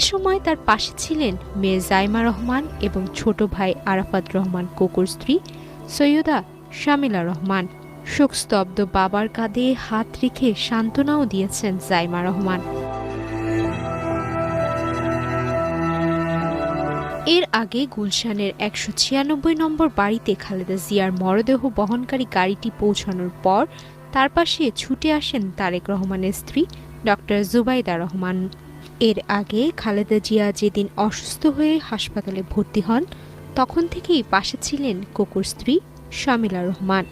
সময় তার পাশে ছিলেন মেয়ে জাইমা রহমান এবং ছোট ভাই আরাফাত রহমান কোকোর স্ত্রী সৈয়দা শামিলা রহমান। শোকস্তব্ধ বাবার কাঁধে হাত রেখে সান্ত্বনাও দিয়েছেন জাইমা রহমান। এর আগে গুলশানের ১৯৬ নম্বর বাড়িতে খালেদা জিয়ার মরদেহ বহনকারী গাড়িটি পৌঁছানোর পর তার পাশে ছুটে আসেন তারেক রহমানের স্ত্রী ডক্টর জুবাইদা রহমান। এর আগে খালেদা জিয়া যেদিন অসুস্থ হয়ে হাসপাতালে ভর্তি হন তখন থেকেই পাশে ছিলেন কোকোর স্ত্রী শামিলা রহমান।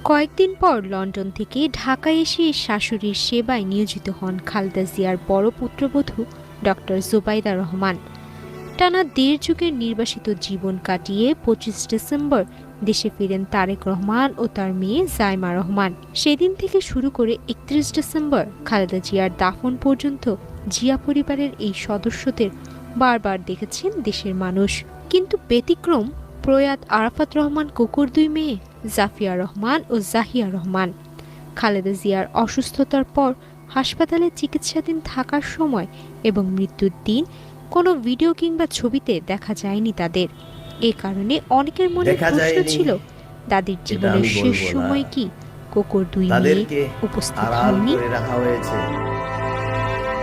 কয়েকদিন পর লন্ডন থেকে ঢাকায় এসে শাশুড়ির সেবায় নিয়োজিত হন খালেদা জিয়ার বড় পুত্রবধূ ডক্টর জুবাইদা রহমান। টানা ১.৫ যুগের নির্বাসিত জীবন কাটিয়ে ২৫ ডিসেম্বর দেশে ফিরেন তারেক রহমান ও তার মেয়ে জাইমা রহমান। সেদিন থেকে শুরু করে ৩১ ডিসেম্বর খালেদা জিয়ার দাফন পর্যন্ত জিয়া পরিবারের এই সদস্যদের বারবার দেখেছেন দেশের মানুষ। কিন্তু ব্যতিক্রম প্রয়াত আরাফাত রহমান কোকোর ২ মেয়ে জাফিয়া রহমান ও জাহিয়া রহমান। খালেদা জিয়ার অসুস্থতার পর হাসপাতালে চিকিৎসাধীন থাকার সময় এবং মৃত্যুর দিন কোনো ভিডিও কিংবা ছবিতে দেখা যায়নি তাদের। এ কারণে অনেকের মনে প্রশ্ন ছিল, দাদির জীবনের শেষ সময় কি কোকোর ২ মেয়ে উপস্থিত হননি?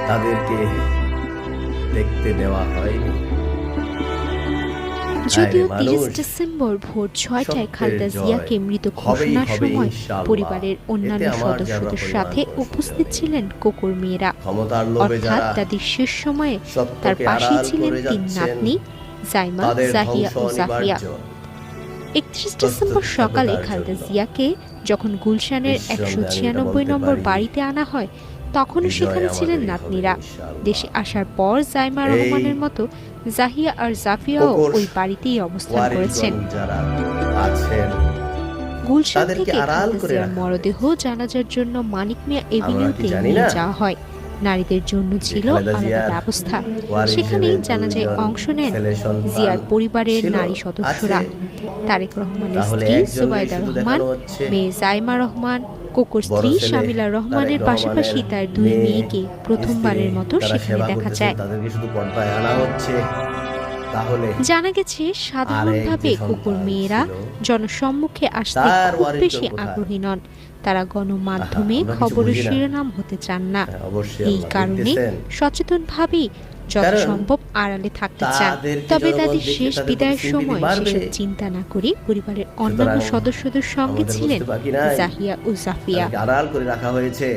তাদেরকে দেখতে দেওয়া হয়নি। যদিও ৩০ ডিসেম্বর ভোর ৬টায় খালেদা জিয়াকে মৃত ঘোষণার সময় পরিবারের অন্যান্য সদস্যদের সাথে উপস্থিত ছিলেন কোকোর মেয়েরা। অর্থাৎ দাদির শেষ সময়ে তার পাশেই ছিলেন ৩ নাতনি জাইমা, জাহিয়া ও জাফিয়া। ৩১ ডিসেম্বর সকালে খালেদা জিয়াকে যখন গুলশানের ১৯৬ নম্বর বাড়িতে আনা হয় তখনও সেখানে ছিলেন নাতনিরা। দেশে আসার পর জাইমা রহমানের মতো জাহিয়া আর জাফিয়াও ওই বাড়িতেই অবস্থান করেছেন। গুলশান থেকে খালেদা জিয়ার মরদেহ জানাজার জন্য মানিক মিয়া এভিনিউতে নিয়ে যাওয়া হয়। নারীদের জন্য ছিল আলাদা ব্যবস্থা। সেখানেই জানাজায় অংশ নেন জিয়ার পরিবারের নারী সদস্যরা। তারেক রহমানের স্ত্রী জুবাইদা রহমান, মেয়ে জাইমা রহমান, কোকোর স্ত্রী শামিলা রহমানের পাশাপাশি তার ২ মেয়েকে প্রথমবারের মতো সেখানে দেখা যায়। জানা গেছে সাধারণভাবে কোকোর মেয়েরা জনসম্মুখে আসতে খুব বেশি আগ্রহী নন। তারা গণমাধ্যমে খবরের শিরোনাম হতে চান না। এই কারণে সচেতনভাবেই যত সম্ভব আড়ালে থাকতে চান। তবে তাদের শেষ বিদায়ের সময় সেসব চিন্তা না করে পরিবারের অন্যান্য সদস্যদের সঙ্গে ছিলেন জাহিয়া ও জাফিয়া। আড়াল করে রাখা হয়েছে।